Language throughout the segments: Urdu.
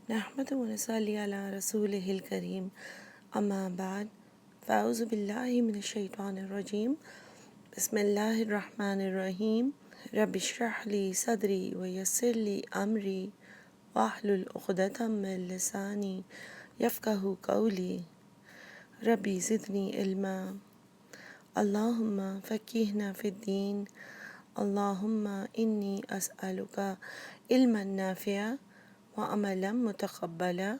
نحمد و نصلی علی رسولہ الکریم اما بعد فاعوذ باللہ من الشیطان الرجیم بسم اللہ الرحمن الرحیم رب اشرح لی صدری ویسر لی امری واحلل عقدۃ من لسانی یفقہوا قولی ربی زدنی علما اللہم فقہنا فی الدین اللہم انی اسألک علما نافعا وعملا متقبلا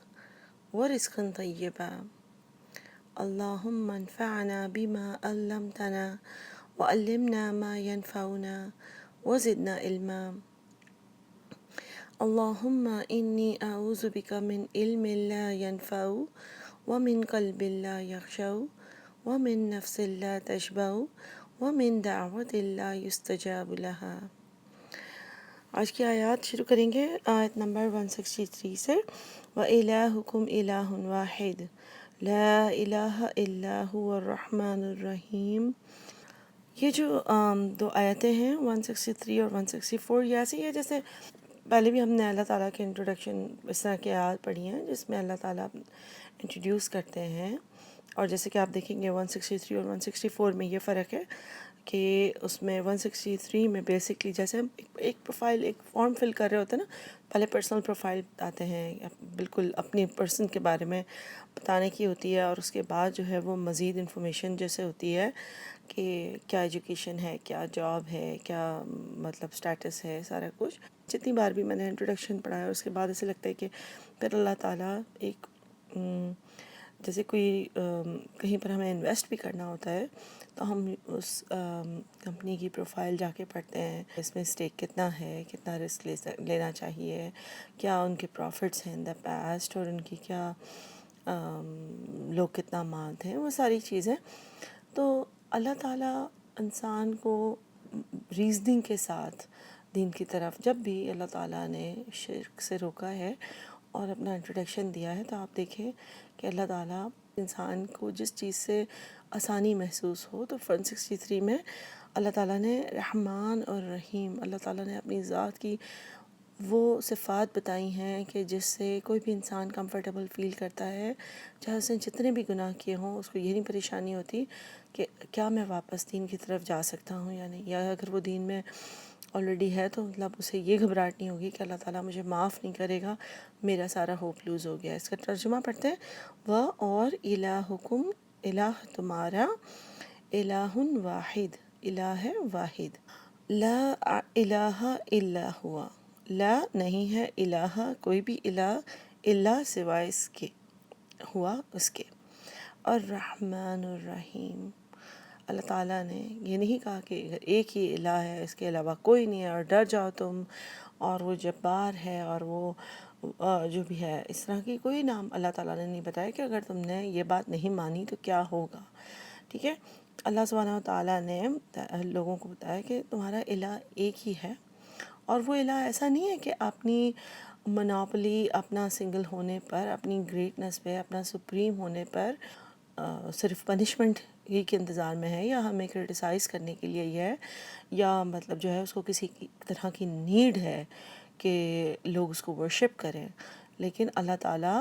ورزقا طیبا اللہم انفعنا بما علمتنا وعلمنا ما ينفعنا وزدنا علما اللہم انی اعوذ بک من علم لا ينفع ومن قلب لا یخشع ومن نفس لا تشبع ومن دعوت لا يستجاب لها۔ آج کی آیات شروع کریں گے آیت نمبر 163 سے۔ وَإِلَٰهُكُمْ إِلَٰهٌ وَاحِدٌ لَا إِلَٰهَ إِلَّا هُوَ الرَّحْمَٰنُ الرَّحِيمُ۔ یہ جو دو آیتیں ہیں 163 اور 164، یہ ایسی ہے جیسے پہلے بھی ہم نے اللہ تعالیٰ کے انٹروڈکشن اس طرح کی آیات پڑھی ہیں جس میں اللہ تعالیٰ انٹروڈیوس کرتے ہیں، اور جیسے کہ آپ دیکھیں گے 163 اور 164 میں یہ فرق ہے کہ اس میں 163 میں بیسکلی جیسے ہم ایک پروفائل، ایک فارم فل کر رہے ہوتے ہیں نا، پہلے پرسنل پروفائل بتاتے ہیں، بالکل اپنی پرسن کے بارے میں بتانے کی ہوتی ہے، اور اس کے بعد جو ہے وہ مزید انفارمیشن جیسے ہوتی ہے کہ کیا ایجوکیشن ہے، کیا جاب ہے، کیا مطلب سٹیٹس ہے، سارا کچھ۔ جتنی بار بھی میں نے انٹروڈکشن پڑھا ہے اس کے بعد ایسے لگتا ہے کہ پھر اللہ تعالیٰ ایک جیسے کوئی کہیں پر ہمیں انویسٹ بھی کرنا ہوتا ہے تو ہم اس کمپنی کی پروفائل جا کے پڑھتے ہیں، اس میں اسٹیک کتنا ہے، کتنا رسک لینا چاہیے، کیا ان کے پروفٹس ہیں ان دا پاسٹ، اور ان کی کیا لوگ کتنا مانتے ہیں، وہ ساری چیزیں۔ تو اللہ تعالیٰ انسان کو ریزننگ کے ساتھ دین کی طرف، جب بھی اللہ تعالیٰ نے شرک سے روکا ہے اور اپنا انٹروڈکشن دیا ہے، تو آپ دیکھیں کہ اللہ تعالیٰ انسان کو جس چیز سے آسانی محسوس ہو، تو 163 میں اللہ تعالیٰ نے رحمان اور رحیم، اللہ تعالیٰ نے اپنی ذات کی وہ صفات بتائی ہیں کہ جس سے کوئی بھی انسان کمفرٹیبل فیل کرتا ہے، چاہے اس نے جتنے بھی گناہ کیے ہوں، اس کو یہ نہیں پریشانی ہوتی کہ کیا میں واپس دین کی طرف جا سکتا ہوں یا نہیں، یا اگر وہ دین میں آلریڈی ہے تو مطلب اسے یہ گھبراہٹ نہیں ہوگی کہ اللہ تعالیٰ مجھے معاف نہیں کرے گا، میرا سارا ہوپ لوز ہو گیا۔ اس کا ترجمہ پڑھتے ہیں، وہ اور الہکم، الہ تمہارا، الہ واحد، الہ ہے واحد، لا الہ الا ہوا، لا نہیں ہے، الہ کوئی بھی الہ، الا سوائے اس کے، ہوا اس کے، الرحمن الرحیم۔ اللہ تعالیٰ نے یہ نہیں کہا کہ ایک ہی الہ ہے، اس کے علاوہ کوئی نہیں ہے اور ڈر جاؤ تم، اور وہ جبار ہے، اور وہ جو بھی ہے، اس طرح کی کوئی نام اللہ تعالیٰ نے نہیں بتایا کہ اگر تم نے یہ بات نہیں مانی تو کیا ہوگا، ٹھیک ہے۔ اللہ سبحانہ و تعالیٰ نے لوگوں کو بتایا کہ تمہارا الہ ایک ہی ہے، اور وہ الہ ایسا نہیں ہے کہ اپنی منوپلی، اپنا سنگل ہونے پر، اپنی گریٹنس پہ، اپنا سپریم ہونے پر صرف پنشمنٹ ہی کے انتظار میں ہے، یا ہمیں کرٹیسائز کرنے کے لیے یہ ہے، یا مطلب جو ہے اس کو کسی طرح کی نیڈ ہے کہ لوگ اس کو ورشپ کریں۔ لیکن اللہ تعالیٰ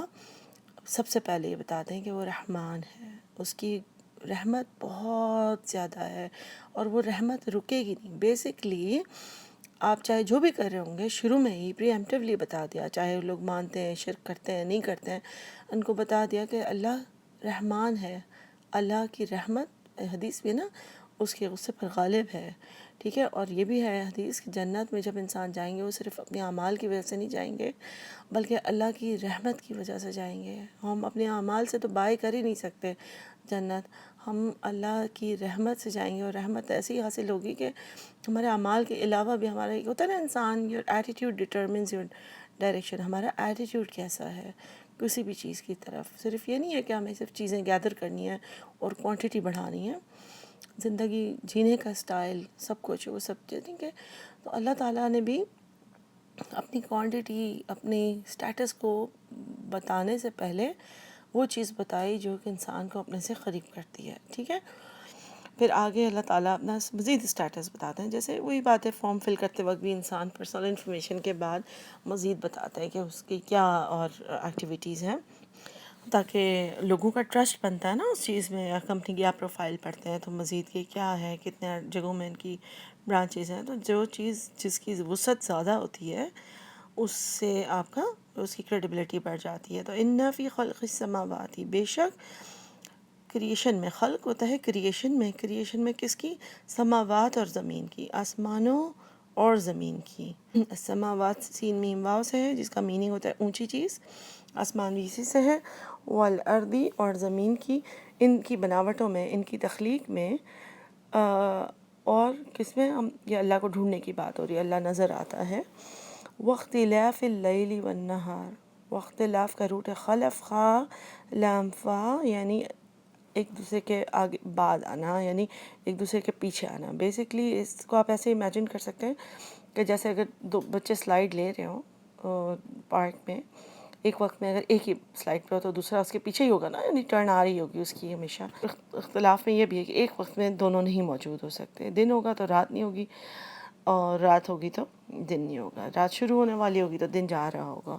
سب سے پہلے یہ بتاتے ہیں کہ وہ رحمان ہے، اس کی رحمت بہت زیادہ ہے، اور وہ رحمت رکے گی نہیں۔ بیسکلی آپ چاہے جو بھی کر رہے ہوں گے، شروع میں ہی پری ایمپٹیولی بتا دیا، چاہے لوگ مانتے ہیں، شرک کرتے ہیں، نہیں کرتے ہیں، ان کو بتا دیا کہ اللہ رحمان ہے، اللہ کی رحمت، حدیث بھی نا، اس کے غصے پر غالب ہے، ٹھیک ہے۔ اور یہ بھی ہے حدیث کہ جنت میں جب انسان جائیں گے وہ صرف اپنے اعمال کی وجہ سے نہیں جائیں گے، بلکہ اللہ کی رحمت کی وجہ سے جائیں گے۔ ہم اپنے اعمال سے تو بائی کر ہی نہیں سکتے جنت، ہم اللہ کی رحمت سے جائیں گے، اور رحمت ایسی حاصل ہوگی کہ ہمارے اعمال کے علاوہ بھی ہمارا ایک ہوتا ہے نا انسان، your attitude determines your direction, ہمارا ایٹیٹیوڈ کیسا ہے کسی بھی چیز کی طرف۔ صرف یہ نہیں ہے کہ ہمیں صرف چیزیں گیدر کرنی ہیں اور کوانٹٹی بڑھانی ہے، زندگی جینے کا سٹائل، سب کچھ وہ سب چیزیں کہ تو اللہ تعالیٰ نے بھی اپنی کوانٹٹی، اپنی سٹیٹس کو بتانے سے پہلے وہ چیز بتائی جو کہ انسان کو اپنے سے قریب کرتی ہے، ٹھیک ہے۔ پھر آگے اللہ تعالیٰ اپنا مزید اسٹیٹس بتاتے ہیں، جیسے وہی بات ہے فارم فل کرتے وقت بھی انسان پرسنل انفارمیشن کے بعد مزید بتاتا ہے کہ اس کی کیا اور ایکٹیویٹیز ہیں، تاکہ لوگوں کا ٹرسٹ بنتا ہے نا اس چیز میں. یا کمپنی کی آپ پروفائل پڑھتے ہیں تو مزید کہ کیا ہے، کتنے جگہوں میں ان کی برانچز ہیں، تو جو چیز جس کی وسعت زیادہ ہوتی ہے اس سے آپ کا اس کی کریڈیبلٹی بڑھ جاتی ہے. تو ان فی خلق السماوات، بے شک کریشن میں، خلق ہوتا ہے کریشن میں کس کی؟ سماوات اور زمین کی، آسمانوں اور زمین کی. السماوات سین میم واو سے ہے جس کا میننگ ہوتا ہے اونچی چیز، آسمان بھی اسی سے ہے. والارضی، اور زمین کی، ان کی بناوٹوں میں، ان کی تخلیق میں، اور کس میں؟ ہم یہ اللہ کو ڈھونڈنے کی بات ہو رہی ہے، اللہ نظر آتا ہے. واختلاف اللیل والنہار، واختلاف کا روٹ ہے خلف، خا لام فا، یعنی ایک دوسرے کے آگے بعد آنا، یعنی ایک دوسرے کے پیچھے آنا. بیسکلی اس کو آپ ایسے امیجن کر سکتے ہیں کہ جیسے اگر دو بچے سلائیڈ لے رہے ہوں پارک میں، ایک وقت میں اگر ایک ہی سلائیڈ پہ ہو تو دوسرا اس کے پیچھے ہی ہوگا نا، یعنی ٹرن آ رہی ہوگی اس کی ہمیشہ. اختلاف میں یہ بھی ہے کہ ایک وقت میں دونوں نہیں موجود ہو سکتے، دن ہوگا تو رات نہیں ہوگی، اور رات ہوگی تو دن نہیں ہوگا، رات شروع ہونے والی ہوگی تو دن جا رہا ہوگا.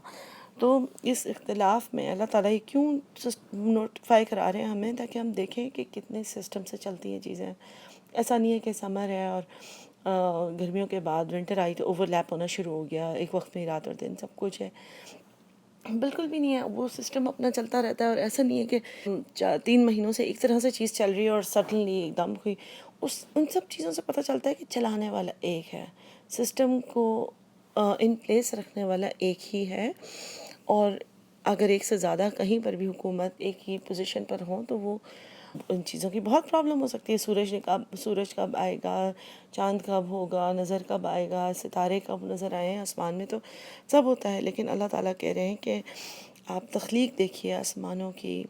تو اس اختلاف میں اللہ تعالیٰ یہ کیوں نوٹیفائی کرا رہے ہیں ہمیں؟ تاکہ ہم دیکھیں کہ کتنے سسٹم سے چلتی ہیں چیزیں. ایسا نہیں ہے کہ سمر ہے اور گرمیوں کے بعد ونٹر آئی تو اوور لیپ ہونا شروع ہو گیا، ایک وقت میں رات اور دن سب کچھ ہے. بالکل بھی نہیں ہے، وہ سسٹم اپنا چلتا رہتا ہے. اور ایسا نہیں ہے کہ 3 مہینوں سے ایک طرح سے چیز چل رہی ہے اور سڈنلی ایک دم کوئی ان سب چیزوں سے پتہ چلتا ہے کہ چلانے والا ایک ہے، سسٹم کو ان پلیس رکھنے والا ایک ہی ہے. اور اگر ایک سے زیادہ کہیں پر بھی حکومت ایک ہی پوزیشن پر ہوں تو وہ ان چیزوں کی بہت پرابلم ہو سکتی ہے. سورج کب آئے گا، چاند کب ہوگا، نظر کب آئے گا، ستارے کب نظر آئے ہیں آسمان میں، تو سب ہوتا ہے. لیکن اللہ تعالیٰ کہہ رہے ہیں کہ آپ تخلیق دیکھیے آسمانوں کی،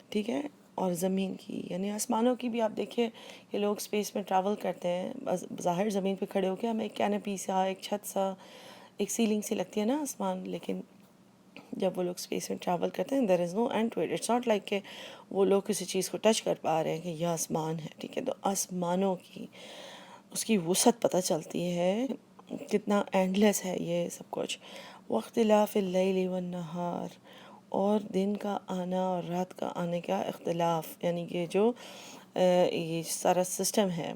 ٹھیک ہے، اور زمین کی. یعنی آسمانوں کی بھی آپ دیکھیے کہ لوگ اسپیس میں ٹریول کرتے ہیں، ظاہر زمین پہ کھڑے ہو کے ہمیں ایک کینپی سا، ایک چھت سا، ایک سیلنگ سی لگتی ہے نا آسمان، لیکن جب وہ لوگ اسپیس میں ٹریول کرتے ہیں there is no end to it. It's not like کہ وہ لوگ کسی چیز کو ٹچ کر پا رہے ہیں کہ یہ آسمان ہے، ٹھیک ہے. تو آسمانوں کی اس کی وسعت پتہ چلتی ہے، کتنا اینڈ لیس ہے یہ سب کچھ. واختلاف اللیل والنہار، اور دن کا آنا اور رات کا آنے کا اختلاف، یعنی کہ جو یہ سارا سسٹم ہے،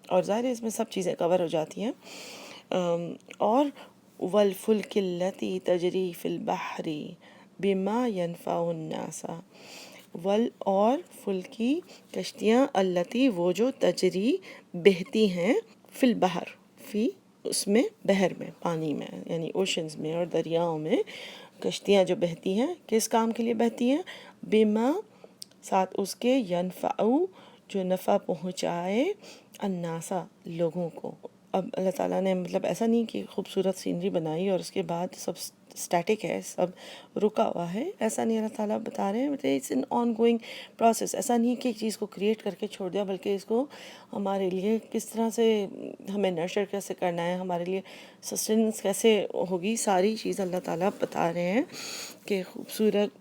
اور ظاہر ہے اس میں سب چیزیں کور ہو جاتی ہیں. اور والفلک التی تجری فی البحر بما ینفع الناس، اور فلکی کشتیاں، التی وہ جو، تجری بہتی ہیں، فی البحر، فی اس میں، بحر میں، پانی میں، یعنی اوشنز میں اور دریاؤں میں کشتیاں جو بہتی ہیں، کس کام کے لیے بہتی ہیں؟ بما، ساتھ اس کے، ینفع، جو نفع پہنچائے، الناسا، لوگوں کو. اب اللہ تعالیٰ نے مطلب ایسا نہیں کہ خوبصورت سینری بنائی اور اس کے بعد سب اسٹیٹک ہے، سب رکا ہوا ہے، ایسا نہیں. اللہ تعالیٰ بتا رہے ہیں it's an ongoing process. ایسا نہیں کہ ایک چیز کو کریٹ کر کے چھوڑ دیا، بلکہ اس کو ہمارے لیے کس طرح سے ہمیں نرچر کیسے کرنا ہے، ہمارے لیے سسٹیننس کیسے ہوگی، ساری چیز اللہ تعالیٰ بتا رہے ہیں. کہ خوبصورت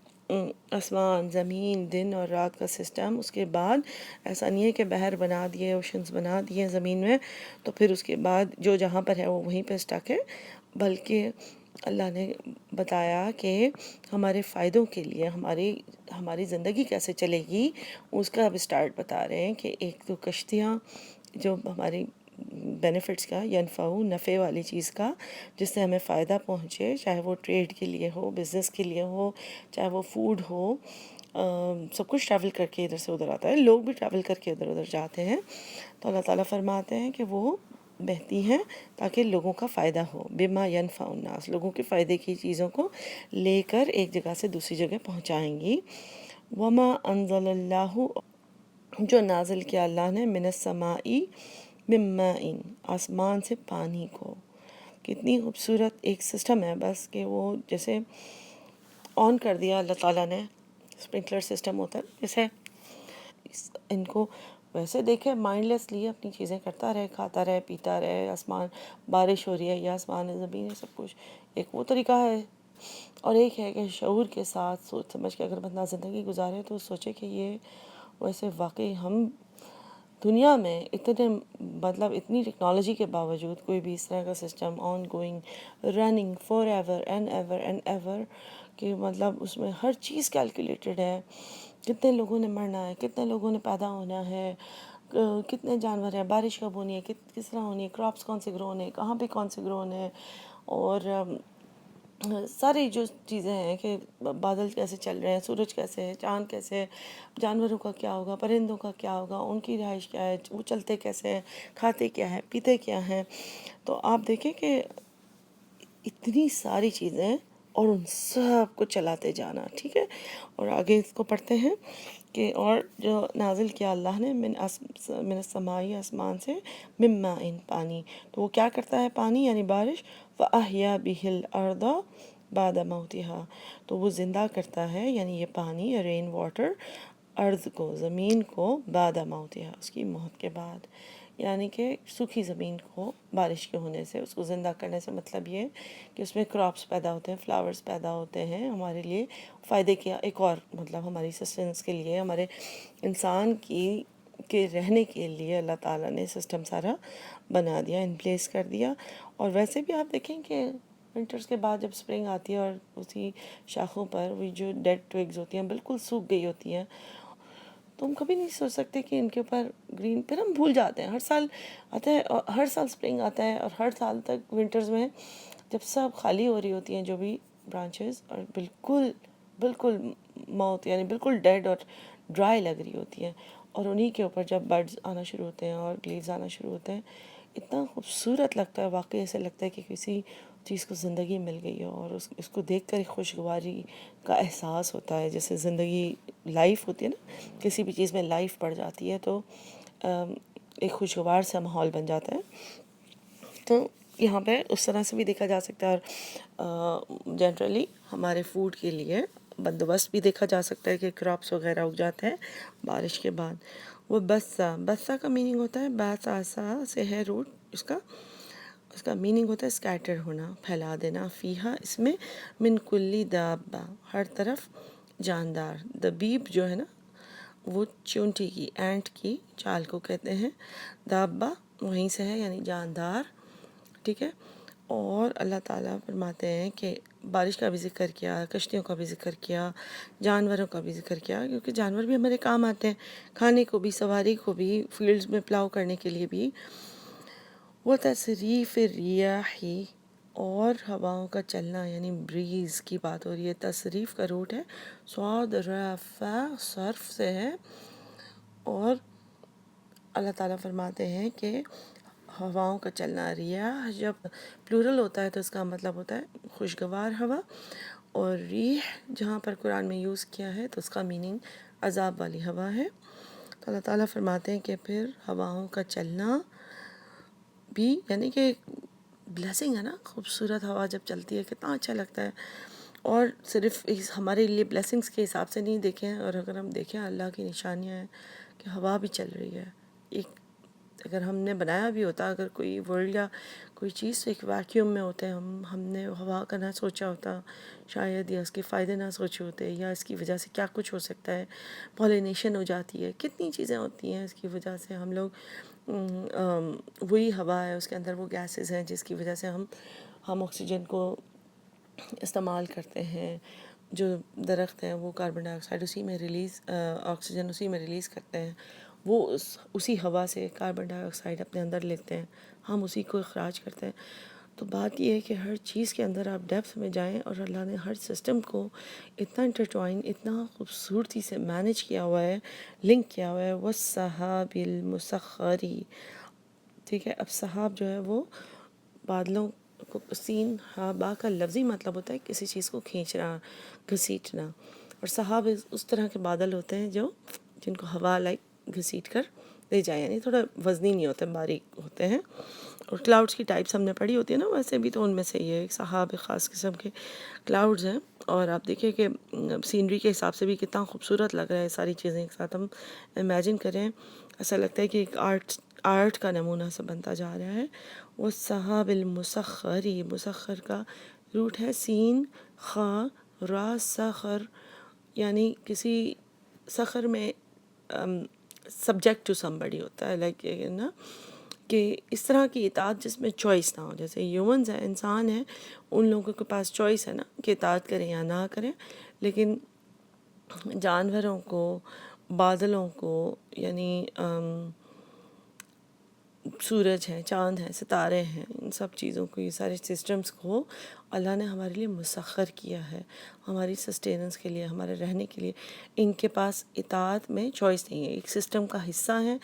آسمان، زمین، دن اور رات کا سسٹم. اس کے بعد ایسا نہیں ہے کہ بحر بنا دیے، اوشنز بنا دیے زمین میں تو پھر اس کے بعد جو جہاں پر ہے وہ وہیں پہ اسٹک ہے، بلکہ اللہ نے بتایا کہ ہمارے فائدوں کے لیے ہماری زندگی کیسے چلے گی اس کا اب اسٹارٹ بتا رہے ہیں. کہ ایک تو کشتیاں جو ہماری بینیفٹس کا، ینفع، نفع والی چیز کا، جس سے ہمیں فائدہ پہنچے، چاہے وہ ٹریڈ کے لیے ہو، بزنس کے لیے ہو، چاہے وہ فوڈ ہو. سب کچھ ٹریول کر کے ادھر سے ادھر آتا ہے، لوگ بھی ٹریول کر کے ادھر ادھر جاتے ہیں. تو اللہ تعالیٰ فرماتے ہیں کہ وہ بہتی ہیں تاکہ لوگوں کا فائدہ ہو. بما ینفع الناس، لوگوں کے فائدے کی چیزوں کو لے کر ایک جگہ سے دوسری جگہ پہنچائیں گی. وما انزل اللہ، جو نازل کیا اللہ نے، من السماء، من ماء، آسمان سے پانی کو. کتنی خوبصورت ایک سسٹم ہے، بس کہ وہ جیسے آن کر دیا اللہ تعالیٰ نے، اسپرنکلر سسٹم ہوتا ہے جیسے، ان کو ویسے دیکھے مائنڈ لیسلی اپنی چیزیں کرتا رہے، کھاتا رہے، پیتا رہے. آسمان، بارش ہو رہی ہے، یہ آسمان ہے، زمین ہے، سب کچھ. ایک وہ طریقہ ہے، اور ایک ہے کہ شعور کے ساتھ سوچ سمجھ کے اگر بندہ زندگی گزارے تو سوچے کہ یہ ویسے واقعی ہم دنیا میں اتنے مطلب اتنی ٹیکنالوجی کے باوجود کوئی بھی اس طرح کا system on going running for ever and ever کہ مطلب اس میں ہر چیز کیلکولیٹڈ ہے، کتنے لوگوں نے مرنا ہے، کتنے لوگوں نے پیدا ہونا ہے، کتنے جانور ہیں، بارش کب ہونی ہے، کس طرح ہونی ہے، کراپس کون سے گرو ہونے ہیں، کہاں پہ کون سے گرو ہونے ہیں، اور ساری جو چیزیں ہیں کہ بادل کیسے چل رہے ہیں، سورج کیسے ہے، چاند کیسے ہے، جانوروں کا کیا ہوگا، پرندوں کا کیا ہوگا، ان کی رہائش کیا ہے، وہ چلتے کیسے ہیں، کھاتے کیا ہے، پیتے کیا ہیں. تو آپ دیکھیں کہ اتنی ساری چیزیں اور ان سب کو چلاتے جانا. ٹھیک ہے، اور آگے اس کو پڑھتے ہیں کہ اور جو نازل کیا اللہ نے من السمائی آسمان سے، من ماء پانی. تو وہ کیا کرتا ہے پانی یعنی بارش، فَأَحْيَا بِهِ الْأَرْضَ بَعْدَ مَوْتِهَا، تو وہ زندہ کرتا ہے یعنی یہ پانی یا رین واٹر ارض کو، زمین کو، بعد موتها، اس کی موت کے بعد. یعنی کہ سوکھی زمین کو بارش کے ہونے سے اس کو زندہ کرنے سے مطلب یہ کہ اس میں کراپس پیدا ہوتے ہیں، فلاورز پیدا ہوتے ہیں، ہمارے لیے فائدے کیا ایک اور مطلب ہماری سسٹنس کے لیے، ہمارے انسان کی کے رہنے کے لیے اللہ تعالیٰ نے سسٹم سارا بنا دیا، ان پلیس کر دیا. اور ویسے بھی آپ دیکھیں کہ ونٹرز کے بعد جب سپرنگ آتی ہے اور اسی شاخوں پر وہ جو ڈیڈ ٹویگز ہوتی ہیں بالکل سوکھ گئی ہوتی ہیں، تو ہم کبھی نہیں سوچ سکتے کہ ان کے اوپر گرین، پھر ہم بھول جاتے ہیں. ہر سال آتا ہے اور ہر سال سپرنگ آتا ہے اور ہر سال تک ونٹرز میں جب سب خالی ہو رہی ہوتی ہیں جو بھی برانچز، اور بالکل بالکل موت یعنی بالکل ڈیڈ اور ڈرائی لگ رہی ہوتی ہیں، اور انہی کے اوپر جب برڈز آنا شروع ہوتے ہیں اور لیوز آنا شروع ہوتے ہیں، اتنا خوبصورت لگتا ہے، واقعی ایسے لگتا ہے کہ کسی چیز کو زندگی مل گئی ہے، اور اس کو دیکھ کر ایک خوشگواری کا احساس ہوتا ہے. جیسے زندگی لائف ہوتی ہے نا، کسی بھی چیز میں لائف پڑ جاتی ہے تو ایک خوشگوار سا ماحول بن جاتا ہے. تو یہاں پہ اس طرح سے بھی دیکھا جا سکتا ہے، اور جنرلی ہمارے فوڈ کے لیے بندوبست بھی دیکھا جا سکتا ہے کہ کراپس وغیرہ اگ جاتے ہیں بارش کے بعد. وہ بسا کا میننگ ہوتا ہے، باسا سے ہے روٹ اس کا میننگ ہوتا ہے اسکیٹر ہونا، پھیلا دینا، فیہا اس میں، من کلی دابہ ہر طرف جاندار. دبیب جو ہے نا وہ چونٹی کی، اینٹ کی چال کو کہتے ہیں. دابہ وہیں سے ہے یعنی جاندار. ٹھیک ہے، اور اللہ تعالیٰ فرماتے ہیں کہ بارش کا بھی ذکر کیا، کشتیوں کا بھی ذکر کیا، جانوروں کا بھی ذکر کیا، کیونکہ جانور بھی ہمارے کام آتے ہیں، کھانے کو بھی، سواری کو بھی، فیلڈز میں پلاؤ کرنے کے لیے بھی. وہ تصریف ریاحی، اور ہواؤں کا چلنا یعنی بریز کی بات ہو رہی ہے. تصریف کا روٹ ہے صاد رفع، صرف سے ہے. اور اللہ تعالیٰ فرماتے ہیں کہ ہواؤں کا چلنا، ریاح جب پلورل ہوتا ہے تو اس کا مطلب ہوتا ہے خوشگوار ہوا، اور ریح جہاں پر قرآن میں یوز کیا ہے تو اس کا میننگ عذاب والی ہوا ہے. تو اللہ تعالیٰ فرماتے ہیں کہ پھر ہواؤں کا چلنا بھی یعنی کہ بلیسنگ ہے نا، خوبصورت ہوا جب چلتی ہے کتنا اچھا لگتا ہے. اور صرف ہمارے لیے بلیسنگز کے حساب سے نہیں دیکھیں، اور اگر ہم دیکھیں اللہ کی نشانیاں ہیں کہ ہوا بھی چل رہی ہے. ایک اگر ہم نے بنایا بھی ہوتا، اگر کوئی ورلڈ یا کوئی چیز ایک ویکیوم میں ہوتے ہیں، ہم نے ہوا کا نہ سوچا ہوتا شاید، یا اس کے فائدے نہ سوچے ہوتے، یا اس کی وجہ سے کیا کچھ ہو سکتا ہے، پولینیشن ہو جاتی ہے، کتنی چیزیں ہوتی ہیں اس کی وجہ سے. ہم لوگ وہی ہوا ہے، اس کے اندر وہ گیسز ہیں جس کی وجہ سے ہم آکسیجن کو استعمال کرتے ہیں. جو درخت ہیں وہ کاربن ڈائی آکسائڈ اسی میں ریلیز، آکسیجن اسی میں ریلیز کرتے ہیں، وہ اسی ہوا سے کاربن ڈائی آکسائڈ اپنے اندر لیتے ہیں، ہم اسی کو اخراج کرتے ہیں. تو بات یہ ہے کہ ہر چیز کے اندر آپ ڈیپتھ میں جائیں، اور اللہ نے ہر سسٹم کو اتنا انٹرٹوائن، اتنا خوبصورتی سے مینیج کیا ہوا ہے، لنک کیا ہوا ہے. والسحاب المسخر. ٹھیک ہے، اب سحاب جو ہے وہ بادلوں کو، سین ہا با کا لفظی مطلب ہوتا ہے کسی چیز کو کھینچنا، گھسیٹنا. اور سحاب اس طرح کے بادل ہوتے ہیں جن کو ہوا لائک گھسیٹ کر لے جائے، یعنی تھوڑا وزنی نہیں ہوتے، باریک ہوتے ہیں. اور کلاؤڈز کی ٹائپس ہم نے پڑھی ہوتی ہے نا، ویسے بھی تو ان میں سے یہ ایک سحاب ایک خاص قسم کے کلاؤڈز ہیں. اور آپ دیکھیں کہ سینری کے حساب سے بھی کتنا خوبصورت لگ رہا ہے. ساری چیزیں ایک ساتھ ہم امیجن کریں، ایسا لگتا ہے کہ ایک آرٹ کا نمونہ سا بنتا جا رہا ہے. والسحاب المسخر، مسخر کا روٹ ہے سین خا را سخر، یعنی کسی سخر میں سبجیکٹ ٹو somebody ہوتا ہے، لائک نا کہ اس طرح کی اطاعت جس میں چوائس نہ ہو. جیسے ہیومنز ہیں، انسان ہیں، ان لوگوں کے پاس چوائس ہے نا کہ اطاعت کریں یا نہ کریں، لیکن جانوروں کو، بادلوں کو، یعنی سورج ہیں، چاند ہیں، ستارے ہیں، ان سب چیزوں کو، یہ سارے سسٹمز کو اللہ نے ہمارے لیے مسخر کیا ہے، ہماری سسٹیننس کے لیے، ہمارے رہنے کے لیے. ان کے پاس اطاعت میں چوائس نہیں ہے، ایک سسٹم کا حصہ ہیں.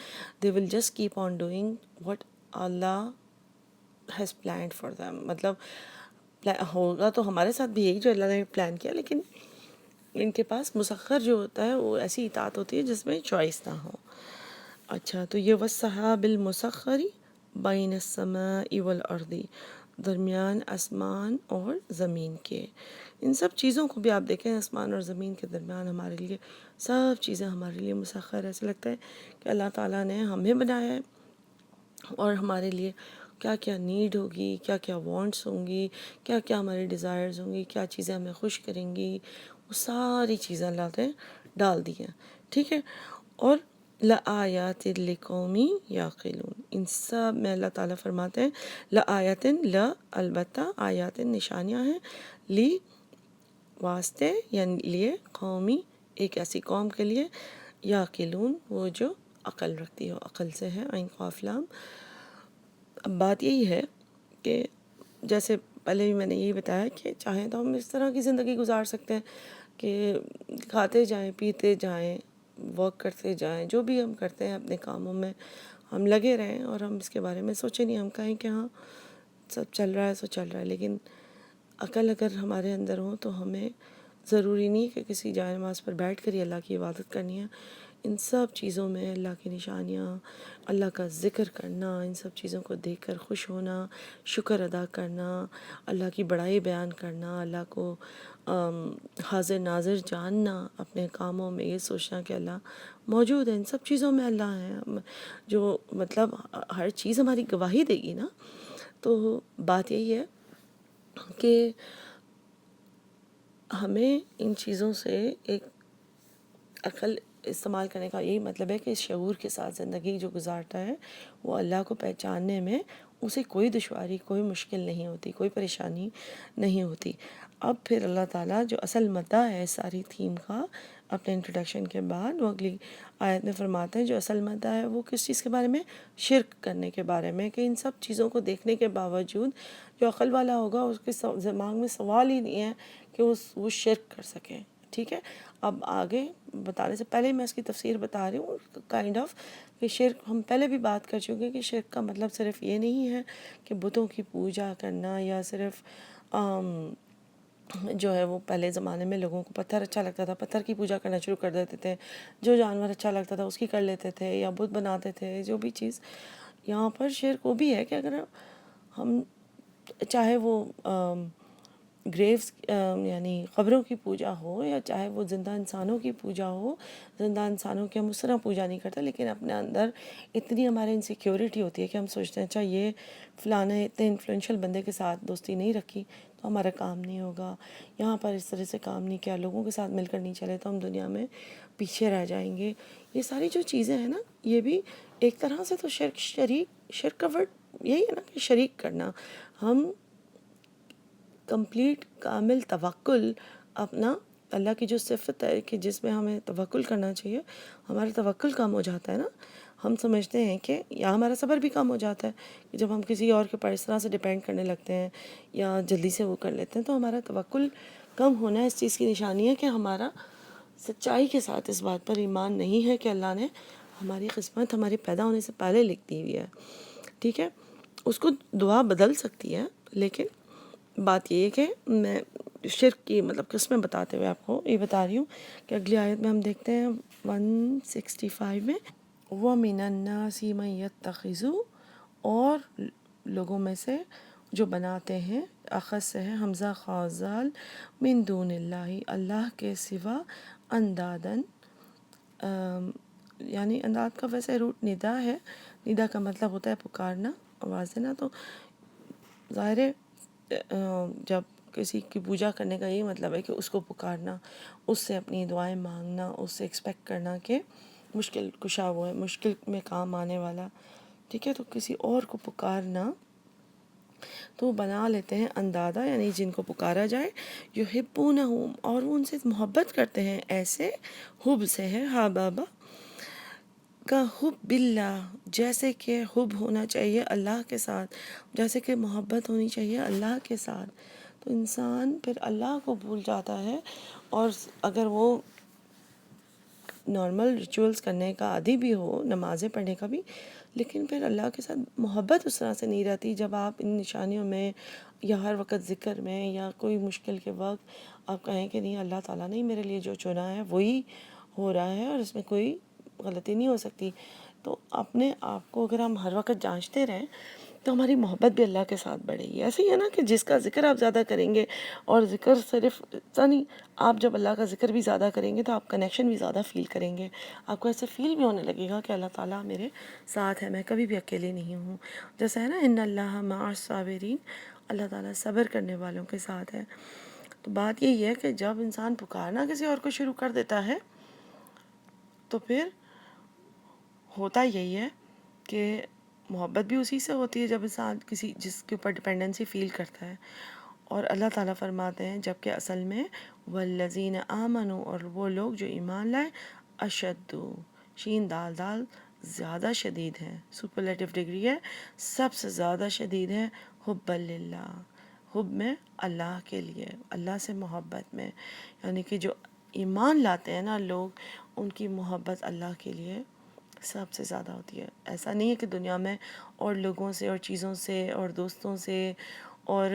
They will just keep on doing what اللہ ہیز planned فار them. مطلب ہوگا تو ہمارے ساتھ بھی یہی جو اللہ نے پلان کیا، لیکن ان کے پاس مسخر جو ہوتا ہے وہ ایسی اطاعت ہوتی ہے جس میں چوائس نہ ہو. اچھا، تو یہ والسحاب المسخر بین السماء والارض، درمیان آسمان اور زمین کے. ان سب چیزوں کو بھی آپ دیکھیں، آسمان اور زمین کے درمیان ہمارے لیے سب چیزیں ہمارے لیے مسخر ہے. ایسا لگتا ہے کہ اللہ تعالیٰ نے ہمیں بنایا ہے اور ہمارے لیے کیا کیا نیڈ ہوگی، کیا کیا وانٹس ہوں گی، کیا کیا ہماری ڈیزائرز ہوں گی، کیا چیزیں ہمیں خوش کریں گی، وہ ساری چیزیں اللہ نے ڈال دی ہیں. ٹھیک ہے. اور لآیات لقوم یعقلون، ان سب میں اللہ تعالیٰ فرماتے ہیں لآیات، البتہ، آیات نشانیاں ہیں، لی واسطے یعنی لیے، قومی ایک ایسی قوم کے لیے، یعقلون وہ جو عقل رکھتی ہو. عقل سے ہے عین قاف لام. اب بات یہی ہے کہ جیسے پہلے بھی میں نے یہی بتایا کہ چاہیں تو ہم اس طرح کی زندگی گزار سکتے ہیں کہ کھاتے جائیں، پیتے جائیں، ورک کرتے جائیں، جو بھی ہم کرتے ہیں اپنے کاموں میں ہم لگے رہیں اور ہم اس کے بارے میں سوچیں نہیں. ہم کہیں کہ ہاں سب چل رہا ہے سو چل رہا ہے، لیکن عقل اگر ہمارے اندر ہو تو ہمیں ضروری نہیں کہ کسی جائے نماز پر بیٹھ کر ہی اللہ کی عبادت کرنی ہے. ان سب چیزوں میں اللہ کی نشانیاں، اللہ کا ذکر کرنا، ان سب چیزوں کو دیکھ کر خوش ہونا، شکر ادا کرنا، اللہ کی بڑائی بیان کرنا، اللہ کو حاضر ناظر جاننا اپنے کاموں میں، یہ سوچنا کہ اللہ موجود ہے، ان سب چیزوں میں اللہ ہے، جو مطلب ہر چیز ہماری گواہی دے گی نا. تو بات یہی ہے کہ ہمیں ان چیزوں سے ایک عقل استعمال کرنے کا یہی مطلب ہے کہ اس شعور کے ساتھ زندگی جو گزارتا ہے وہ اللہ کو پہچاننے میں اسے کوئی دشواری، کوئی مشکل نہیں ہوتی، کوئی پریشانی نہیں ہوتی. اب پھر اللہ تعالیٰ جو اصل مدعا ہے ساری تھیم کا اپنے انٹروڈکشن کے بعد، وہ اگلی آیت میں فرماتے ہیں جو اصل مدعا ہے وہ کس چیز کے بارے میں؟ شرک کرنے کے بارے میں، کہ ان سب چیزوں کو دیکھنے کے باوجود جو عقل والا ہوگا اس کے دماغ میں سوال ہی نہیں ہے کہ وہ شرک کر سکے. ٹھیک ہے. اب آگے بتانے سے پہلے میں اس کی تفسیر بتا رہی ہوں کائنڈ آف کہ شرک، ہم پہلے بھی بات کر چکے ہیں کہ شرک کا مطلب صرف یہ نہیں ہے کہ بتوں کی پوجا کرنا، یا صرف جو ہے وہ پہلے زمانے میں لوگوں کو پتھر اچھا لگتا تھا، پتھر کی پوجا کرنا شروع کر دیتے تھے، جو جانور اچھا لگتا تھا اس کی کر لیتے تھے، یا بت بناتے تھے. جو بھی چیز یہاں پر شرک وہ بھی ہے کہ اگر ہم چاہے وہ گریوز یعنی قبروں کی پوجا ہو، یا چاہے وہ زندہ انسانوں کی پوجا ہو، زندہ انسانوں کی ہم اس طرح پوجا نہیں کرتے، لیکن اپنے اندر اتنی ہمارے انسیکیورٹی ہوتی ہے کہ ہم سوچتے ہیں اچھا یہ فلاں اتنے انفلوئنشل بندے کے ساتھ دوستی نہیں رکھی تو ہمارا کام نہیں ہوگا، یہاں پر اس طرح سے کام نہیں کیا، لوگوں کے ساتھ مل کر نہیں چلے تو ہم دنیا میں پیچھے رہ جائیں گے. یہ ساری جو چیزیں ہیں نا، یہ بھی ایک طرح سے تو شرک کا ورڈ یہی ہے نا کہ شریک کرنا. ہم کمپلیٹ کامل توکل اپنا، اللہ کی جو صفت ہے کہ جس میں ہمیں توکل کرنا چاہیے، ہمارا توکل کم ہو جاتا ہے نا. ہم سمجھتے ہیں کہ یا ہمارا صبر بھی کم ہو جاتا ہے کہ جب ہم کسی اور کے پر اس طرح سے ڈیپینڈ کرنے لگتے ہیں یا جلدی سے وہ کر لیتے ہیں، تو ہمارا توکل کم ہونا اس چیز کی نشانی ہے کہ ہمارا سچائی کے ساتھ اس بات پر ایمان نہیں ہے کہ اللہ نے ہماری قسمت ہمارے پیدا ہونے سے پہلے لکھ دی ہوئی ہے. ٹھیک ہے. اس کو دعا بدل سکتی ہے، لیکن بات یہ ہے کہ میں شرک کی مطلب قسمیں بتاتے ہوئے آپ کو یہ بتا رہی ہوں کہ اگلی آیت میں ہم دیکھتے ہیں 165 میں، وَمِنَ النَّاسِ مَن يَتَّخِذُ، اور لوگوں میں سے جو بناتے ہیں، اخذ سے ہے حمزہ خازال، من دون اللہ، اللہ کے سوا، اندادن، یعنی انداد کا ویسے روٹ ندا ہے، ندا کا مطلب ہوتا ہے پکارنا، آواز دینا. تو ظاہر ہے جب کسی کی پوجا کرنے کا یہی مطلب ہے کہ اس کو پکارنا، اس سے اپنی دعائیں مانگنا، اس سے ایکسپیکٹ کرنا کہ مشکل کشا وہ ہے، مشکل میں کام آنے والا، ٹھیک ہے. تو کسی اور کو پکارنا تو بنا لیتے ہیں اندادا، یعنی جن کو پکارا جائے، یحبونہم، اور وہ ان سے محبت کرتے ہیں، ایسے حب سے ہے، ہاں بابا، کا حب اللہ، جیسے کہ حب ہونا چاہیے اللہ کے ساتھ، جیسے کہ محبت ہونی چاہیے اللہ کے ساتھ. تو انسان پھر اللہ کو بھول جاتا ہے، اور اگر وہ نارمل ریچولز کرنے کا عادی بھی ہو، نمازیں پڑھنے کا بھی، لیکن پھر اللہ کے ساتھ محبت اس طرح سے نہیں رہتی. جب آپ ان نشانیوں میں یا ہر وقت ذکر میں یا کوئی مشکل کے وقت آپ کہیں کہ نہیں، اللہ تعالیٰ نے میرے لیے جو چنا ہے وہی ہو رہا ہے اور اس میں کوئی غلطی نہیں ہو سکتی، تو اپنے آپ کو اگر ہم ہر وقت جانچتے رہیں تو ہماری محبت بھی اللہ کے ساتھ بڑھے گی. ایسے ہی ہے نا کہ جس کا ذکر آپ زیادہ کریں گے، اور ذکر صرف اتنا نہیں، آپ جب اللہ کا ذکر بھی زیادہ کریں گے تو آپ کنیکشن بھی زیادہ فیل کریں گے. آپ کو ایسے فیل بھی ہونے لگے گا کہ اللہ تعالیٰ میرے ساتھ ہے، میں کبھی بھی اکیلے نہیں ہوں. جیسا ہے نا، ان اللہ مع الصابرین، اللہ تعالیٰ صبر کرنے والوں کے ساتھ ہے. تو بات یہی ہے کہ جب انسان پکارنا کسی اور کو شروع کر دیتا ہے تو پھر ہوتا یہی ہے کہ محبت بھی اسی سے ہوتی ہے، جب انسان کسی جس کے اوپر ڈپینڈنسی فیل کرتا ہے. اور اللہ تعالیٰ فرماتے ہیں جب کہ اصل میں والذین آمنوا، اور وہ لوگ جو ایمان لائے، اشد، شین دال دال، زیادہ شدید ہے، سپرلیٹو ڈگری ہے، سب سے زیادہ شدید ہے، حب للہ، حب میں اللہ کے لیے، اللہ سے محبت میں. یعنی کہ جو ایمان لاتے ہیں نا لوگ، ان کی محبت اللہ کے لیے سب سے زیادہ ہوتی ہے. ایسا نہیں ہے کہ دنیا میں اور لوگوں سے اور چیزوں سے اور دوستوں سے اور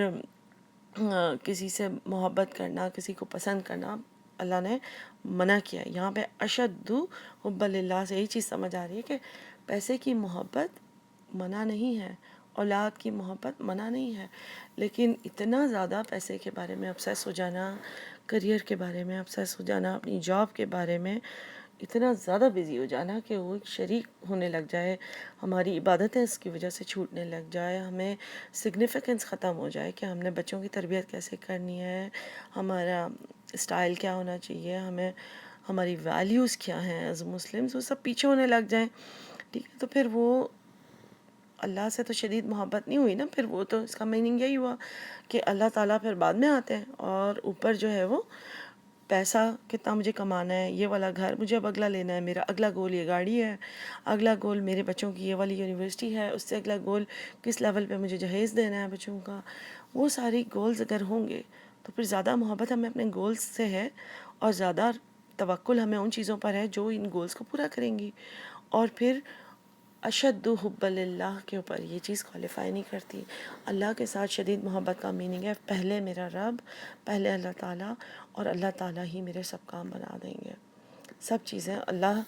کسی سے محبت کرنا، کسی کو پسند کرنا اللہ نے منع کیا ہے. یہاں پہ اشد حب للہ سے یہی چیز سمجھ آ رہی ہے کہ پیسے کی محبت منع نہیں ہے، اولاد کی محبت منع نہیں ہے، لیکن اتنا زیادہ پیسے کے بارے میں obsess ہو جانا، کریئر کے بارے میں obsess ہو جانا، اپنی جاب کے بارے میں اتنا زیادہ بزی ہو جانا کہ وہ ایک شریک ہونے لگ جائے، ہماری عبادتیں اس کی وجہ سے چھوٹنے لگ جائے، ہمیں سگنیفیکنس ختم ہو جائے کہ ہم نے بچوں کی تربیت کیسے کرنی ہے، ہمارا اسٹائل کیا ہونا چاہیے، ہمیں ہماری ویلیوز کیا ہیں ایز مسلمز، وہ سب پیچھے ہونے لگ جائیں. ٹھیک ہے، تو پھر وہ اللہ سے تو شدید محبت نہیں ہوئی نا. پھر وہ تو اس کا میننگ یہی ہوا کہ اللہ تعالیٰ پھر بعد میں آتے ہیں، اور اوپر جو ہے وہ پیسہ کتنا مجھے کمانا ہے، یہ والا گھر مجھے اب اگلا لینا ہے، میرا اگلا گول یہ گاڑی ہے، اگلا گول میرے بچوں کی یہ والی یونیورسٹی ہے، اس سے اگلا گول کس لیول پہ مجھے جہیز دینا ہے بچوں کا. وہ ساری گولز اگر ہوں گے تو پھر زیادہ محبت ہمیں اپنے گولز سے ہے، اور زیادہ توکل ہمیں ان چیزوں پر ہے جو ان گولز کو پورا کریں گی. اور پھر اشد حب للہ کے اوپر یہ چیز کوالیفائی نہیں کرتی. اللہ کے ساتھ شدید محبت کا میننگ ہے پہلے میرا رب، پہلے اللہ تعالیٰ، اور اللہ تعالیٰ ہی میرے سب کام بنا دیں گے، سب چیزیں اللہ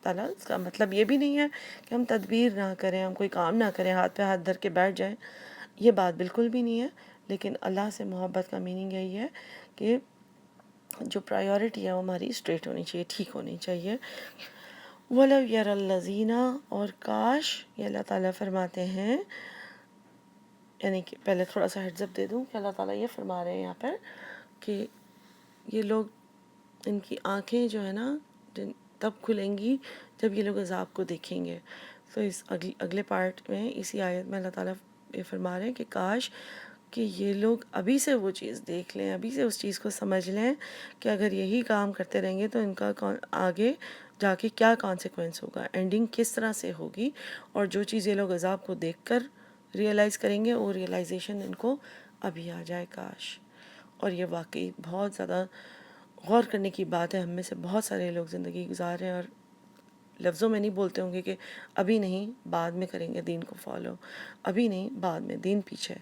تعالیٰ. اس کا مطلب یہ بھی نہیں ہے کہ ہم تدبیر نہ کریں، ہم کوئی کام نہ کریں، ہاتھ پہ ہاتھ دھر کے بیٹھ جائیں، یہ بات بالکل بھی نہیں ہے. لیکن اللہ سے محبت کا میننگ یہی ہے کہ جو پرائیورٹی ہے وہ ہماری اسٹریٹ ہونی چاہیے، ٹھیک ہونی چاہیے. وَلَوْ يَرَى الَّذِينَ، اور کاش، یہ اللہ تعالیٰ فرماتے ہیں، یعنی کہ پہلے تھوڑا سا ہیڈز اپ دے دوں کہ اللہ تعالیٰ یہ فرما رہے ہیں یہاں پر کہ یہ لوگ، ان کی آنکھیں جو ہے نا تب کھلیں گی جب یہ لوگ عذاب کو دیکھیں گے. تو اس اگلے پارٹ میں اسی آیت میں اللہ تعالیٰ یہ فرما رہے ہیں کہ کاش کہ یہ لوگ ابھی سے وہ چیز دیکھ لیں، ابھی سے اس چیز کو سمجھ لیں کہ اگر یہی کام کرتے رہیں گے تو ان کا آگے جا کے کیا کانسیکوینس ہوگا، اینڈنگ کس طرح سے ہوگی. اور جو چیز یہ لوگ عذاب کو دیکھ کر ریئلائز کریں گے، وہ ریئلائزیشن ان کو ابھی آ جائے کاش. اور یہ واقعی بہت زیادہ غور کرنے کی بات ہے. ہم میں سے بہت سارے لوگ زندگی گزار رہے ہیں اور لفظوں میں نہیں بولتے ہوں گے کہ ابھی نہیں، بعد میں کریں گے دین کو فالو، ابھی نہیں، بعد میں، دین پیچھے.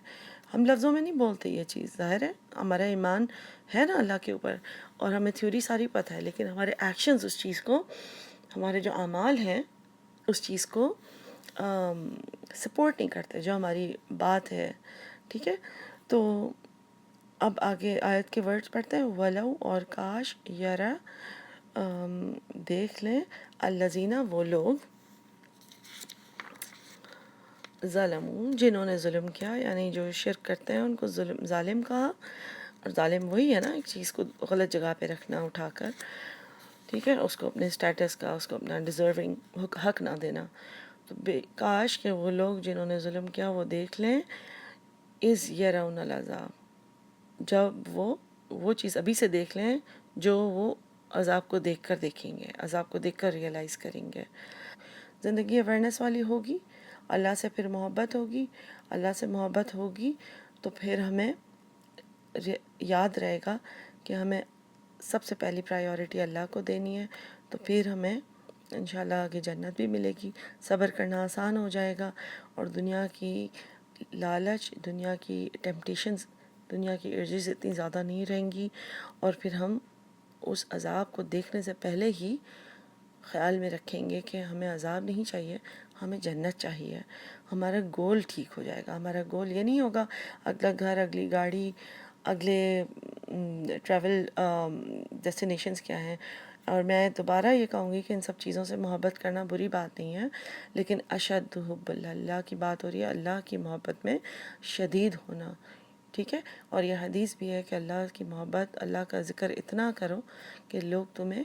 ہم لفظوں میں نہیں بولتے یہ چیز، ظاہر ہے ہمارا ایمان ہے نا اللہ کے اوپر، اور ہمیں تھیوری ساری پتہ ہے، لیکن ہمارے ایکشنز اس چیز کو، ہمارے جو اعمال ہیں اس چیز کو سپورٹ نہیں کرتے، جو ہماری بات ہے. ٹھیک ہے، تو اب آگے آیت کے ورڈز پڑھتے ہیں. وَلَوْ، اور کاش، یرا، دیکھ لیں، الذین، وہ لوگ، ظلموا، جنہوں نے ظلم کیا، یعنی جو شرک کرتے ہیں ان کو ظالم کہا. اور ظالم وہی ہے نا، ایک چیز کو غلط جگہ پہ رکھنا اٹھا کر. ٹھیک ہے، اس کو اپنے اسٹیٹس کا، اس کو اپنا ڈیزرونگ حق نہ دینا. تو کاش کہ وہ لوگ جنہوں نے ظلم کیا وہ دیکھ لیں از یرون العذاب، جب وہ چیز ابھی سے دیکھ لیں جو وہ عذاب کو دیکھ کر دیکھیں گے، عذاب کو دیکھ کر ریئلائز کریں گے. زندگی اویئرنیس والی ہوگی، اللہ سے پھر محبت ہوگی، اللہ سے محبت ہوگی تو پھر ہمیں یاد رہے گا کہ ہمیں سب سے پہلی پرائیورٹی اللہ کو دینی ہے، تو پھر ہمیں انشاءاللہ آگے جنت بھی ملے گی. صبر کرنا آسان ہو جائے گا، اور دنیا کی لالچ، دنیا کی ٹیمپٹیشنز، دنیا کی ارجز اتنی زیادہ نہیں رہیں گی، اور پھر ہم اس عذاب کو دیکھنے سے پہلے ہی خیال میں رکھیں گے کہ ہمیں عذاب نہیں چاہیے، ہمیں جنت چاہیے. ہمارا گول ٹھیک ہو جائے گا. ہمارا گول یہ نہیں ہوگا اگلا گھر، اگلی گاڑی، اگلے ٹریول ڈیسٹینیشنز کیا ہیں. اور میں دوبارہ یہ کہوں گی کہ ان سب چیزوں سے محبت کرنا بری بات نہیں ہے، لیکن اشد حب اللہ کی بات ہو رہی ہے، اللہ کی محبت میں شدید ہونا. ٹھیک ہے، اور یہ حدیث بھی ہے کہ اللہ کی محبت، اللہ کا ذکر اتنا کرو کہ لوگ تمہیں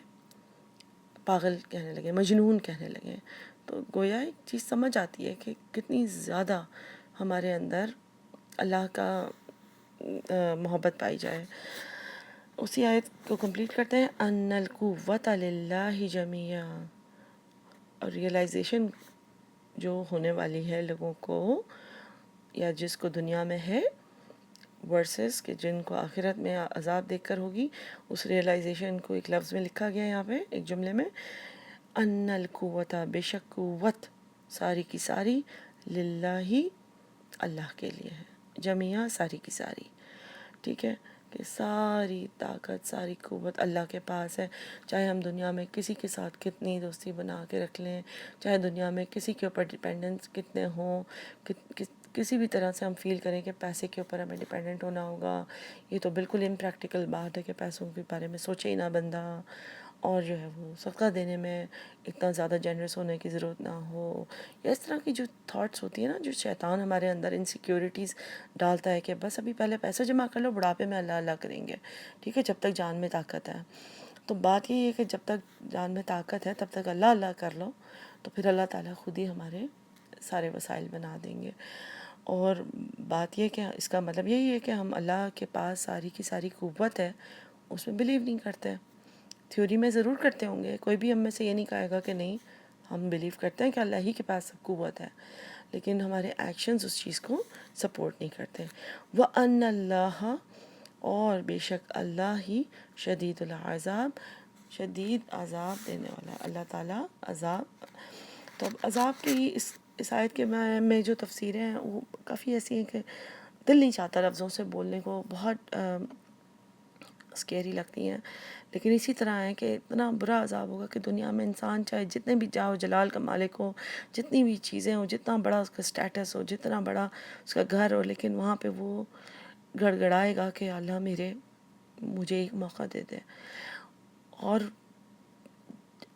پاگل کہنے لگیں، مجنون کہنے لگیں. تو گویا ایک چیز سمجھ آتی ہے کہ کتنی زیادہ ہمارے اندر اللہ کا محبت پائی جائے. اسی آیت کو کمپلیٹ کرتے ہیں. ان القوۃ للہ جمیعا، اور ریئلائزیشن جو ہونے والی ہے لوگوں کو، یا جس کو دنیا میں ہے، ورسز کہ جن کو آخرت میں عذاب دیکھ کر ہوگی، اس ریئلائزیشن کو ایک لفظ میں لکھا گیا ہے یہاں پہ ایک جملے میں. ان القوۃ، بے شک قوت ساری کی ساری، للہ اللہ کے لیے ہے، جمیعہ ساری کی ساری. ٹھیک ہے، کہ ساری طاقت، ساری قوت اللہ کے پاس ہے. چاہے ہم دنیا میں کسی کے ساتھ کتنی دوستی بنا کے رکھ لیں، چاہے دنیا میں کسی کے اوپر ڈیپینڈنس کتنے ہوں، کسی بھی طرح سے ہم فیل کریں کہ پیسے کے اوپر ہمیں ڈیپینڈنٹ ہونا ہوگا، یہ تو بالکل امپریکٹیکل بات ہے کہ پیسوں کے بارے میں سوچے ہی نہ بندہ، اور جو ہے وہ صدقہ دینے میں اتنا زیادہ جنرس ہونے کی ضرورت نہ ہو، یا اس طرح کی جو تھاٹس ہوتی ہیں نا، جو شیطان ہمارے اندر انسیکیورٹیز ڈالتا ہے کہ بس ابھی پہلے پیسہ جمع کر لو، بڑھاپے میں اللہ اللہ کریں گے. ٹھیک ہے، جب تک جان میں طاقت ہے. تو بات یہ ہے کہ جب تک جان میں طاقت ہے تب تک اللہ اللہ کر لو، تو پھر اللہ تعالیٰ خود ہی ہمارے سارے وسائل بنا دیں گے. اور بات یہ کہ اس کا مطلب یہی ہے کہ ہم اللہ کے پاس ساری کی ساری قوت ہے اس میں بلیو نہیں کرتے. تھیوری میں ضرور کرتے ہوں گے، کوئی بھی ہم میں سے یہ نہیں کہے گا کہ نہیں، ہم بلیو کرتے ہیں کہ اللہ ہی کے پاس سب قوت ہے، لیکن ہمارے ایکشنز اس چیز کو سپورٹ نہیں کرتے. وَأَنَّ اللَّهَ، اور بے شک اللہ ہی، شدید العذاب، شدید عذاب دینے والا ہے. اللہ تعالیٰ عذاب، تو اب عذاب کی اس آیت کے میں جو تفسیریں ہیں وہ کافی ایسی ہیں کہ دل نہیں چاہتا لفظوں سے بولنے کو، بہت اسکیری لگتی ہیں، لیکن اسی طرح ہے کہ اتنا برا عذاب ہوگا کہ دنیا میں انسان چاہے جتنے بھی جاؤ جلال کا مالک ہو، جتنی بھی چیزیں ہوں، جتنا بڑا اس کا اسٹیٹس ہو، جتنا بڑا اس کا گھر ہو، لیکن وہاں پہ وہ گڑ گڑائے گا کہ اللہ مجھے ایک موقع دے دے. اور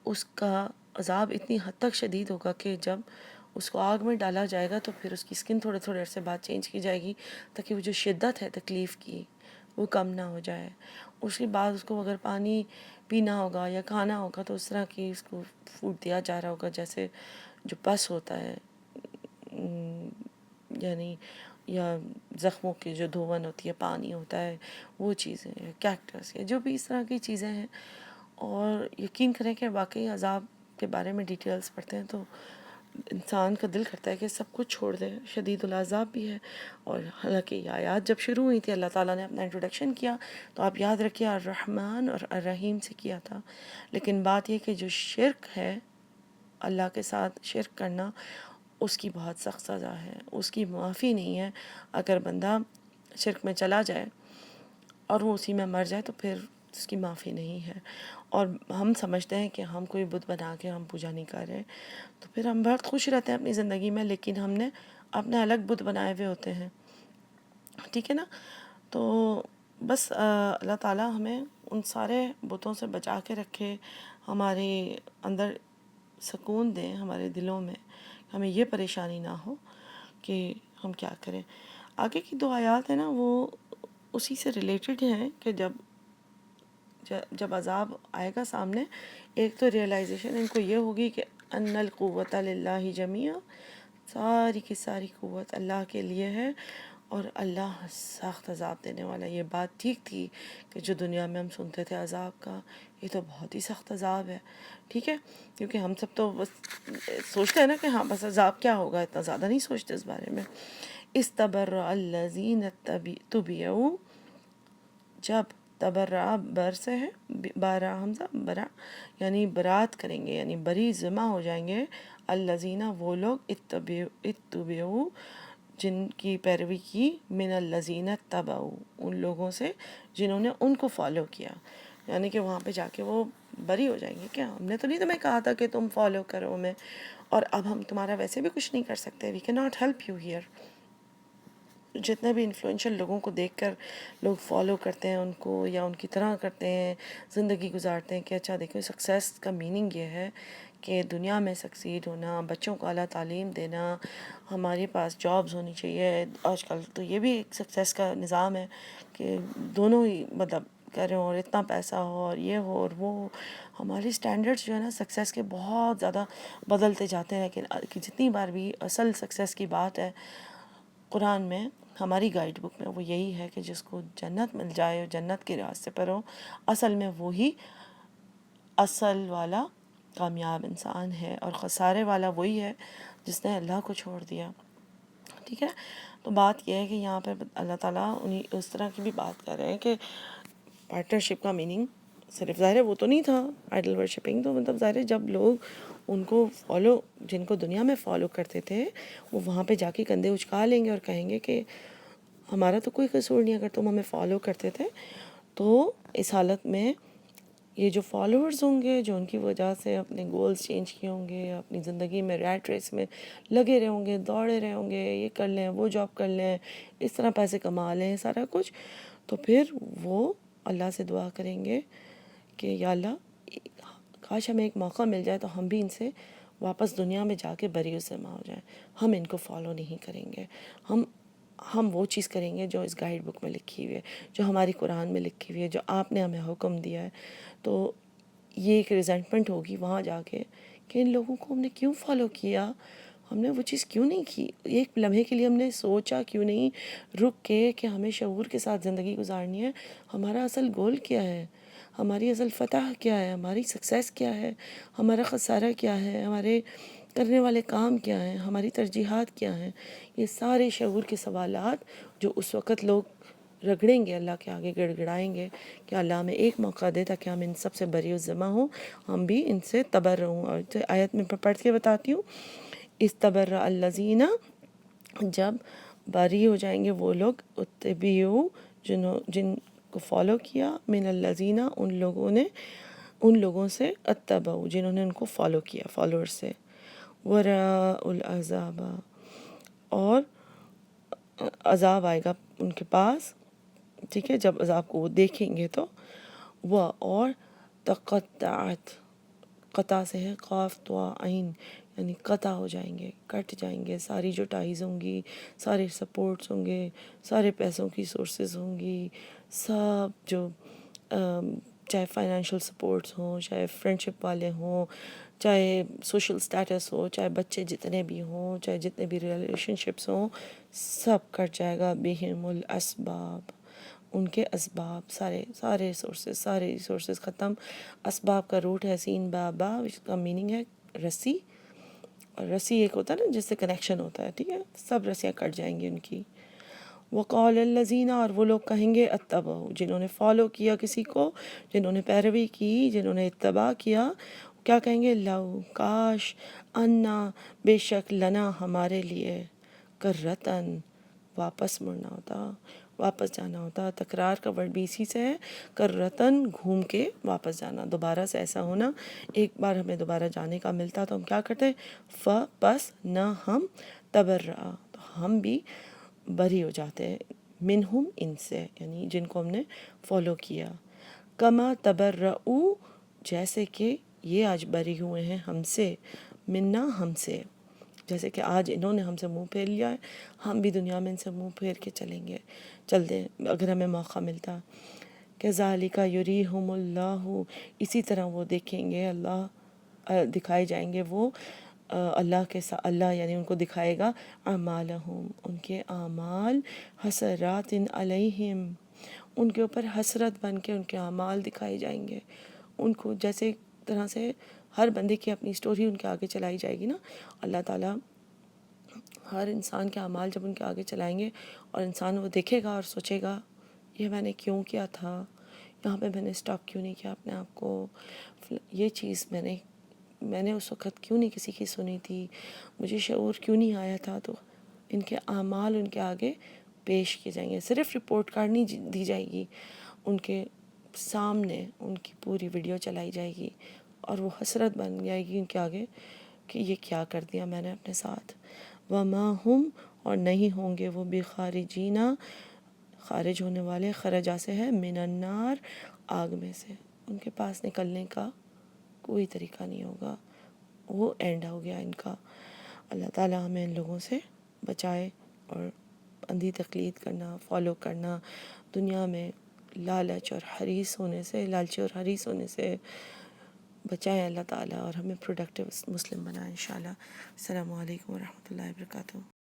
اس کا عذاب اتنی حد تک شدید ہوگا کہ جب اس کو آگ میں ڈالا جائے گا تو پھر اس کی سکن تھوڑے تھوڑے عرصے بعد چینج کی جائے گی تاکہ وہ جو شدت ہے تکلیف کی وہ کم نہ ہو جائے. اس کے بعد اس کو اگر پانی پینا ہوگا یا کھانا ہوگا تو اس طرح کی اس کو فوڈ دیا جا رہا ہوگا جیسے جو پس ہوتا ہے، یعنی یا زخموں کی جو دھون ہوتی ہے، پانی ہوتا ہے، وہ چیزیں، کیکٹس یا جو بھی اس طرح کی چیزیں ہیں. اور یقین کریں کہ واقعی عذاب کے بارے میں ڈیٹیلز پڑھتے ہیں تو انسان کا دل کرتا ہے کہ سب کچھ چھوڑ دے. شدید العذاب بھی ہے. اور حالانکہ یہ آیات جب شروع ہوئی تھی اللہ تعالیٰ نے اپنا انٹروڈکشن کیا تو آپ یاد رکھیے الرحمن اور الرحیم سے کیا تھا، لیکن بات یہ کہ جو شرک ہے، اللہ کے ساتھ شرک کرنا، اس کی بہت سخت سزا ہے، اس کی معافی نہیں ہے. اگر بندہ شرک میں چلا جائے اور وہ اسی میں مر جائے تو پھر اس کی معافی نہیں ہے. اور ہم سمجھتے ہیں کہ ہم کوئی بت بنا کے ہم پوجا نہیں کر رہے، تو پھر ہم بہت خوش رہتے ہیں اپنی زندگی میں، لیکن ہم نے اپنے الگ بت بنائے ہوئے ہوتے ہیں. ٹھیک ہے نا؟ تو بس اللہ تعالیٰ ہمیں ان سارے بتوں سے بچا کے رکھے، ہمارے اندر سکون دیں، ہمارے دلوں میں ہمیں یہ پریشانی نہ ہو کہ ہم کیا کریں. آگے کی 2 آیات ہیں نا وہ اسی سے ریلیٹڈ ہیں کہ جب عذاب آئے گا سامنے، ایک تو ریئلائزیشن ان کو یہ ہوگی کہ ان القوۃ للہ جمیعا، ساری کی ساری قوت اللہ کے لیے ہے، اور اللہ سخت عذاب دینے والا۔ یہ بات ٹھیک تھی کہ جو دنیا میں ہم سنتے تھے عذاب کا، یہ تو بہت ہی سخت عذاب ہے، ٹھیک ہے، کیونکہ ہم سب تو بس سوچتے ہیں نا کہ ہاں بس عذاب کیا ہوگا، اتنا زیادہ نہیں سوچتے اس بارے میں۔ استبرأ الذین تبعوا، جب تبرع بر سے ہے، بارہ حمزہ برا، یعنی برات کریں گے، یعنی بری ذمہ ہو جائیں گے، الذین وہ لوگ اتبعوا جن کی پیروی کی، من الذین اتبعوا ان لوگوں سے جنہوں نے ان کو فالو کیا، یعنی کہ وہاں پہ جا کے وہ بری ہو جائیں گے، کیا ہم نے تو نہیں تمہیں کہا تھا کہ تم فالو کرو ہمیں، اور اب ہم تمہارا ویسے بھی کچھ نہیں کر سکتے، we can not help you here. جتنے بھی انفلوئنشل لوگوں کو دیکھ کر لوگ فالو کرتے ہیں ان کو، یا ان کی طرح کرتے ہیں، زندگی گزارتے ہیں کہ اچھا دیکھو سکسیس کا میننگ یہ ہے کہ دنیا میں سکسیڈ ہونا، بچوں کو اعلیٰ تعلیم دینا، ہمارے پاس جابز ہونی چاہیے۔ آج کل تو یہ بھی ایک سکسیس کا نظام ہے کہ دونوں ہی مطلب کریں، اور اتنا پیسہ ہو اور یہ ہو اور وہ ہو۔ ہماری سٹینڈرڈز جو ہے نا سکسیس کے بہت زیادہ بدلتے جاتے ہیں، لیکن جتنی بار بھی اصل سکسیس کی بات ہے قرآن میں، ہماری گائیڈ بک میں، وہ یہی ہے کہ جس کو جنت مل جائے، جنت کے راستے پر ہو، اصل میں وہی اصل والا کامیاب انسان ہے، اور خسارے والا وہی ہے جس نے اللہ کو چھوڑ دیا، ٹھیک ہے۔ تو بات یہ ہے کہ یہاں پہ اللہ تعالیٰ اس طرح کی بھی بات کر رہے ہیں کہ پارٹنرشپ کا میننگ صرف ظاہر ہے وہ تو نہیں تھا آئیڈل ورشپنگ، تو مطلب ظاہر ہے جب لوگ ان کو فالو، جن کو دنیا میں فالو کرتے تھے، وہ وہاں پہ جا کے کندھے اچکا لیں گے اور کہیں گے کہ ہمارا تو کوئی قصور نہیں، اگر تم ہمیں فالو کرتے تھے۔ تو اس حالت میں یہ جو فالوورز ہوں گے، جو ان کی وجہ سے اپنے گولز چینج کیے ہوں گے، اپنی زندگی میں ریٹ ریس میں لگے رہے ہوں گے، دوڑے رہے ہوں گے، یہ کر لیں وہ جاب کر لیں، اس طرح پیسے کما لیں، سارا کچھ، تو پھر وہ اللہ سے دعا کریں گے کہ یا اللہ کاش ہمیں ایک موقع مل جائے تو ہم بھی ان سے واپس دنیا میں جا کے بری ذمہ ہو جائیں، ہم ان کو فالو نہیں کریں گے، ہم وہ چیز کریں گے جو اس گائیڈ بک میں لکھی ہوئی ہے، جو ہماری قرآن میں لکھی ہوئی ہے، جو آپ نے ہمیں حکم دیا ہے۔ تو یہ ایک ریزنٹمنٹ ہوگی وہاں جا کے کہ ان لوگوں کو ہم نے کیوں فالو کیا، ہم نے وہ چیز کیوں نہیں کی، ایک لمحے کے لیے ہم نے سوچا کیوں نہیں رک کے کہ ہمیں شعور کے ساتھ زندگی گزارنی ہے، ہمارا اصل گول کیا ہے، ہماری اصل فتح کیا ہے، ہماری سکسیس کیا ہے، ہمارا خسارہ کیا ہے، ہمارے کرنے والے کام کیا ہیں، ہماری ترجیحات کیا ہیں۔ یہ سارے شعور کے سوالات جو اس وقت لوگ رگڑیں گے، اللہ کے آگے گڑ گڑائیں گے کہ اللہ ہمیں ایک موقع دے تاکہ ہم ان سب سے بری و ذمہ ہوں، ہم بھی ان سے تبرہ ہوں۔ اور آیت میں پڑھ کے بتاتی ہوں، استبرأ الذین، جب بری ہو جائیں گے وہ لوگ، اتبعوا جن کو فالو کیا، من الذین ان لوگوں سے، اتبعوا جنہوں نے ان کو فالو کیا، فالوور سے، وراء العذاب، اور عذاب آئے گا ان کے پاس، ٹھیک ہے، جب عذاب کو وہ دیکھیں گے تو وہ، اور تقطعت، قطع سے ہے قاف تو عین، یعنی قطع ہو جائیں گے، کٹ جائیں گے، ساری جو ٹائز ہوں گی، سارے سپورٹس ہوں گے، سارے پیسوں کی سورسز ہوں گی، سب جو چاہے فائنینشیل سپورٹس ہوں، چاہے فرینڈشپ والے ہوں، چاہے سوشل سٹیٹس ہو، چاہے بچے جتنے بھی ہوں، چاہے جتنے بھی ریلیشن شپس ہوں، سب کٹ جائے گا، بہم الاسباب، ان کے اسباب، سارے سورسز ختم۔ اسباب کا روٹ ہے سین بابا، اس کا میننگ ہے رسی، اور رسی ایک ہوتا ہے نا جس سے کنیکشن ہوتا ہے، ٹھیک ہے، سب رسیاں کٹ جائیں گی ان کی۔ وقال الذین، اور وہ لوگ کہیں گے، اتبعوا جنہوں نے فالو کیا کسی کو، جنہوں نے پیروی کی، جنہوں نے اتباع کیا، کیا کہیں گے، لو کاش، انا بے شک، لنا ہمارے لیے، کرتن واپس مڑنا ہوتا، واپس جانا ہوتا۔ تکرار کا ورڈ بھی اسی سے ہے، کرتن گھوم کے واپس جانا، دوبارہ سے ایسا ہونا، ایک بار ہمیں دوبارہ جانے کا ملتا تو ہم کیا کرتے، پس نہ ہم، تبرأ تو ہم بھی بری ہو جاتے ہیں، منہم ان سے، یعنی جن کو ہم نے فالو کیا، کما تبرؤ جیسے کہ یہ آج بری ہوئے ہیں ہم سے، منا ہم سے، جیسے کہ آج انہوں نے ہم سے منہ پھیر لیا ہے، ہم بھی دنیا میں ان سے منہ پھیر کے چلیں گے، چل دیں اگر ہمیں موقع ملتا۔ کذالک یریہم اللہ، اسی طرح وہ دیکھیں گے دکھائے جائیں گے وہ اللہ کے ساتھ، اللہ یعنی ان کو دکھائے گا اعمالہم، ان کے اعمال، حسرات علیہم، ان کے اوپر حسرت بن کے ان کے اعمال دکھائے جائیں گے ان کو، جیسے طرح سے ہر بندے کی اپنی سٹوری ان کے آگے چلائی جائے گی نا، اللہ تعالیٰ ہر انسان کے اعمال جب ان کے آگے چلائیں گے اور انسان وہ دیکھے گا اور سوچے گا یہ میں نے کیوں کیا تھا، یہاں پہ میں نے اسٹاپ کیوں نہیں کیا اپنے آپ کو، یہ چیز میں نے اس وقت کیوں نہیں کسی کی سنی تھی، مجھے شعور کیوں نہیں آیا تھا. تو ان کے اعمال ان کے آگے پیش کیے جائیں گے، صرف رپورٹ کارڈ نہیں دی جائے گی، ان کے سامنے ان کی پوری ویڈیو چلائی جائے گی اور وہ حسرت بن جائے گی ان کے آگے کہ یہ کیا کر دیا میں نے اپنے ساتھ. وما ہم، اور نہیں ہوں گے وہ بخارجین، خارج ہونے والے، خرجا سے ہے من النار، آگ میں سے، ان کے پاس نکلنے کا کوئی طریقہ نہیں ہوگا، وہ اینڈ ہو گیا ان کا. اللہ تعالیٰ ہمیں ان لوگوں سے بچائے اور اندھی تقلید کرنا، فالو کرنا، دنیا میں لالچ اور حریص ہونے سے، لالچی اور حریص ہونے سے بچائیں اللہ تعالیٰ، اور ہمیں پروڈکٹیو مسلم بنائیں انشاءاللہ. السلام علیکم ورحمۃ اللہ وبرکاتہ.